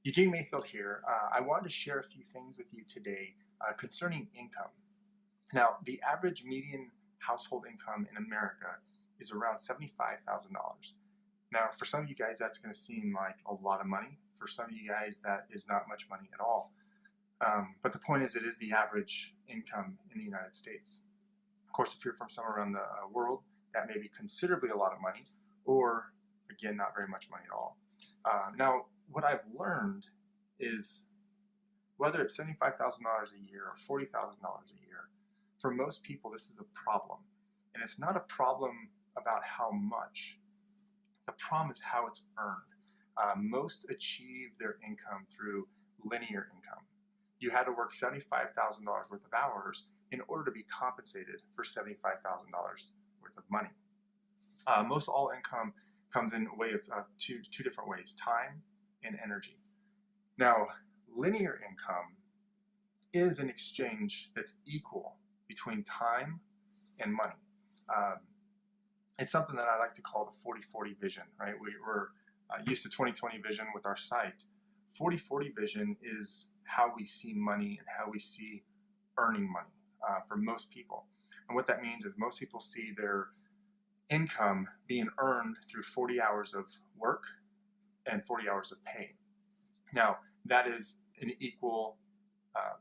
Eugene Mayfield here. I wanted to share a few things with you today concerning income. Now, the average median household income in America is around $75,000. Now, for some of you guys, that's going to seem like a lot of money. For some of you guys, that is not much money at all. But the point is, it is the average income in the United States. Of course, if you're from somewhere around the world, that may be considerably a lot of money, or again, not very much money at all. Now, what I've learned is whether it's $75,000 a year or $40,000 a year, for most people, this is a problem. And it's not a problem about how much. The problem is how it's earned. Most achieve their income through linear income. You had to work $75,000 worth of hours in order to be compensated for $75,000 worth of money. Most all income comes in a way of two different ways: time and energy. Now, linear income is an exchange that's equal between time and money. It's something that I like to call the 40-40 vision, right? We're used to 20-20 vision with our site. 40-40 vision is how we see money and how we see earning money for most people. And what that means is most people see their income being earned through 40 hours of work and 40 hours of pay. Now, that is an equal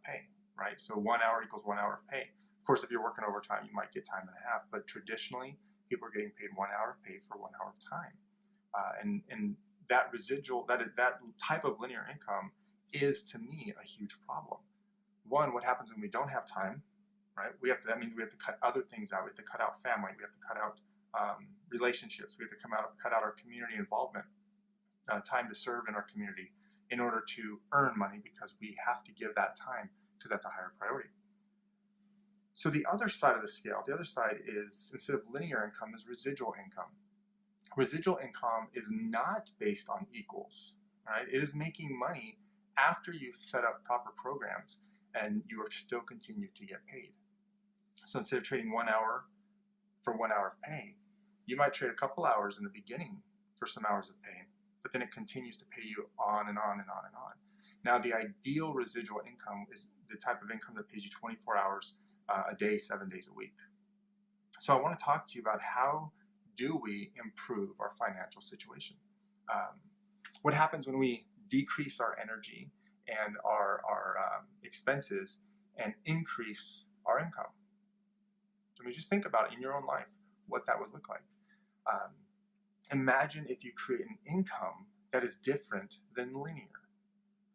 pay, right? So 1 hour equals 1 hour of pay. Of course, if you're working overtime, you might get time and a half, but traditionally, people are getting paid 1 hour of pay for 1 hour of time. And that residual, that type of linear income is, to me, a huge problem. One, what happens when we don't have time, right? That means we have to cut other things out. We have to cut out family. We have to cut out relationships. We have to cut out our community involvement, time to serve in our community in order to earn money, because we have to give that time because that's a higher priority. So the other side of the scale, the other side is, instead of linear income, is residual income. Residual income is not based on equals, right? It is making money after you've set up proper programs and you are still continue to get paid. So instead of trading 1 hour for 1 hour of pay, you might trade a couple hours in the beginning for some hours of pay, but then it continues to pay you on and on and on and on. Now, the ideal residual income is the type of income that pays you 24 hours a day, 7 days a week. So I want to talk to you about how do we improve our financial situation. What happens when we decrease our energy and our expenses and increase our income? I mean, just think about it in your own life, what that would look like. Imagine if you create an income that is different than linear,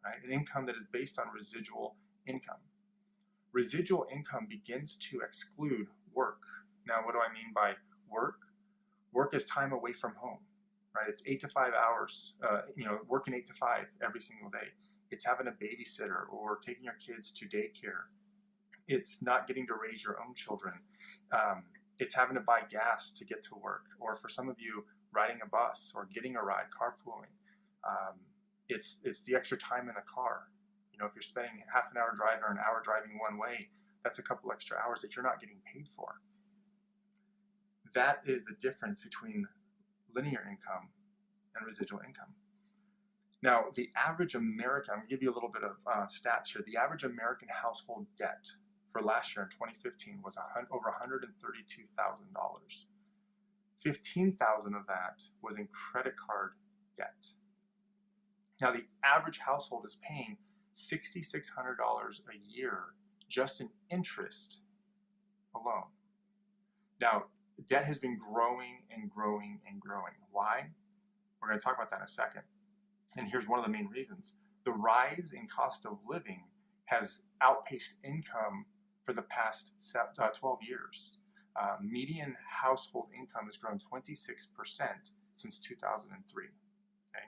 right? An income that is based on residual income. Residual income begins to exclude work. Now, what do I mean by work? Work is time away from home, right? It's 8 to 5 hours, working 8 to 5 every single day. It's having a babysitter or taking your kids to daycare. It's not getting to raise your own children. It's having to buy gas to get to work, or for some of you, riding a bus or getting a ride, carpooling. It's the extra time in the car. You know, if you're spending half an hour driving or an hour driving one way, that's a couple extra hours that you're not getting paid for. That is the difference between linear income and residual income. Now, the average American, I'm going to give you a little bit of stats here. The average American household debt for last year in 2015 was over $132,000. $15,000 of that was in credit card debt. Now, the average household is paying $6,600 a year just in interest alone. Now, debt has been growing and growing and growing. Why? We're going to talk about that in a second. And here's one of the main reasons. The rise in cost of living has outpaced income for the past 12 years. Median household income has grown 26% since 2003. Okay?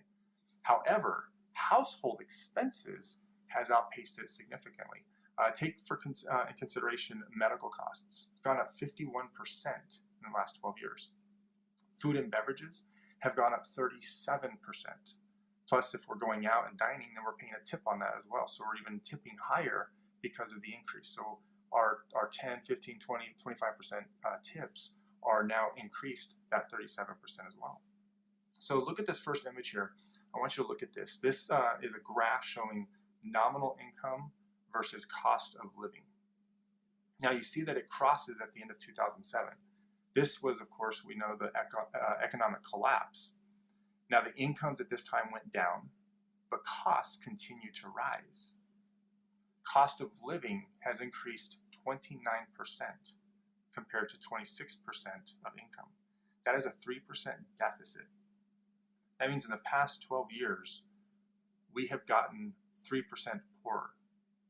However, household expenses has outpaced it significantly. Take in consideration medical costs. It's gone up 51% in the last 12 years. Food and beverages have gone up 37%. Plus, if we're going out and dining, then we're paying a tip on that as well. So we're even tipping higher because of the increase. So our 10, 15, 20, 25% tips are now increased that 37% as well. So look at this first image here. I want you to look at this. This is a graph showing nominal income versus cost of living. Now you see that it crosses at the end of 2007. This was, of course, we know the economic collapse. Now the incomes at this time went down, but costs continue to rise. Cost of living has increased 29% compared to 26% of income. That is a 3% deficit. That means in the past 12 years, we have gotten 3% poorer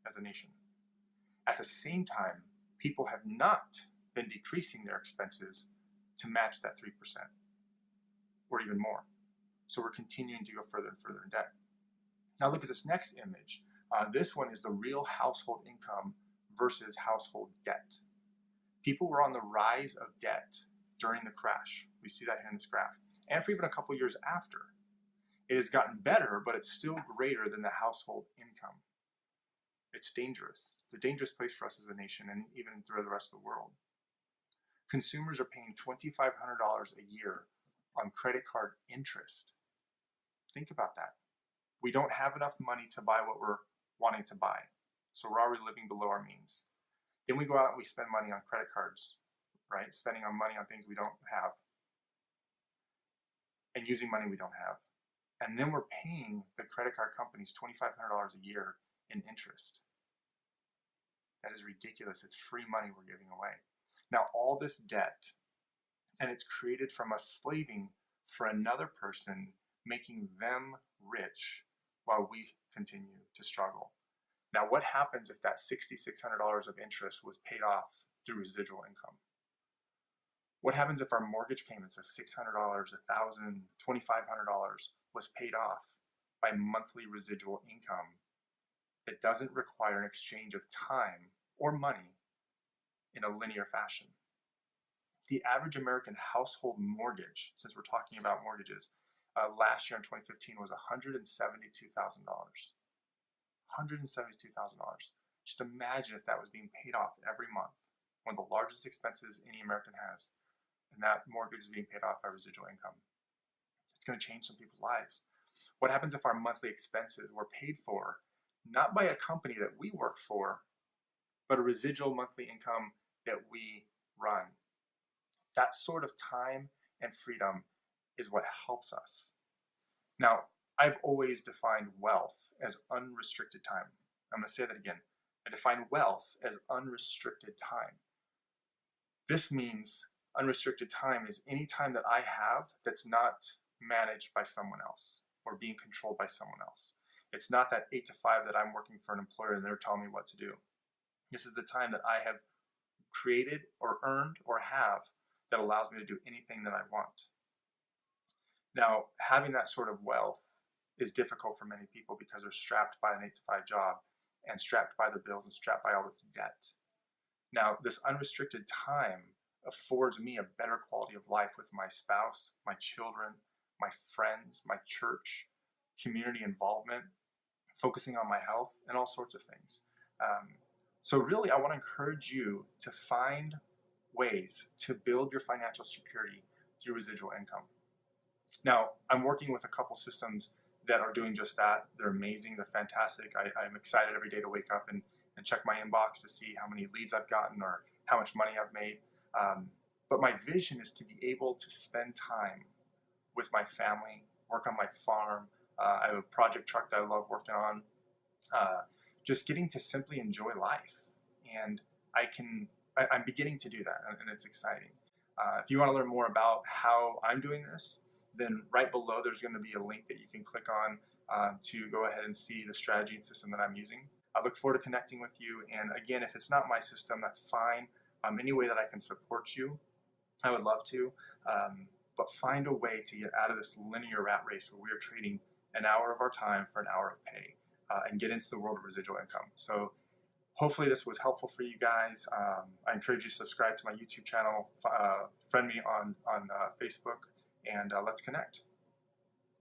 as a nation. At the same time, people have not been decreasing their expenses to match that 3% or even more. So we're continuing to go further and further in debt. Now look at this next image. This one is the real household income versus household debt. People were on the rise of debt during the crash. We see that here in this graph. And for even a couple years after. It has gotten better, but it's still greater than the household income. It's dangerous. It's a dangerous place for us as a nation and even throughout the rest of the world. Consumers are paying $2,500 a year on credit card interest. Think about that. We don't have enough money to buy what we're wanting to buy. So we're already living below our means. Then we go out and we spend money on credit cards, right? Spending on money on things we don't have and using money we don't have. And then we're paying the credit card companies $2,500 a year in interest. That is ridiculous. It's free money we're giving away. Now, all this debt, and it's created from us slaving for another person, making them rich while we continue to struggle. Now, what happens if that $6,600 of interest was paid off through residual income? What happens if our mortgage payments of $600, $1,000, $2,500 was paid off by monthly residual income that doesn't require an exchange of time or money in a linear fashion? The average American household mortgage, since we're talking about mortgages, last year in 2015 was $172,000. $172,000. Just imagine if that was being paid off every month, one of the largest expenses any American has, and that mortgage is being paid off by residual income. It's going to change some people's lives. What happens if our monthly expenses were paid for not by a company that we work for, but a residual monthly income that we run? That sort of time and freedom is what helps us. Now, I've always defined wealth as unrestricted time. I'm going to say that again. I define wealth as unrestricted time. This means unrestricted time is any time that I have that's not managed by someone else or being controlled by someone else. It's not that 8 to 5 that I'm working for an employer and they're telling me what to do. This is the time that I have created or earned or have that allows me to do anything that I want. Now, having that sort of wealth is difficult for many people because they're strapped by an 8 to 5 job and strapped by the bills and strapped by all this debt. Now, this unrestricted time affords me a better quality of life with my spouse, my children, my friends, my church, community involvement, focusing on my health, and all sorts of things. So really, I want to encourage you to find ways to build your financial security through residual income. Now, I'm working with a couple systems that are doing just that. They're amazing. They're fantastic. I'm excited every day to wake up and check my inbox to see how many leads I've gotten or how much money I've made. But my vision is to be able to spend time with my family, work on my farm. I have a project truck that I love working on. Just getting to simply enjoy life. And I'm beginning to do that, and it's exciting. If you want to learn more about how I'm doing this, then right below there's going to be a link that you can click on to go ahead and see the strategy and system that I'm using. I look forward to connecting with you. And again, if it's not my system, that's fine. Any way that I can support you, I would love to. But find a way to get out of this linear rat race where we are trading an hour of our time for an hour of pay and get into the world of residual income. So hopefully this was helpful for you guys. I encourage you to subscribe to my YouTube channel, friend me on Facebook, and let's connect.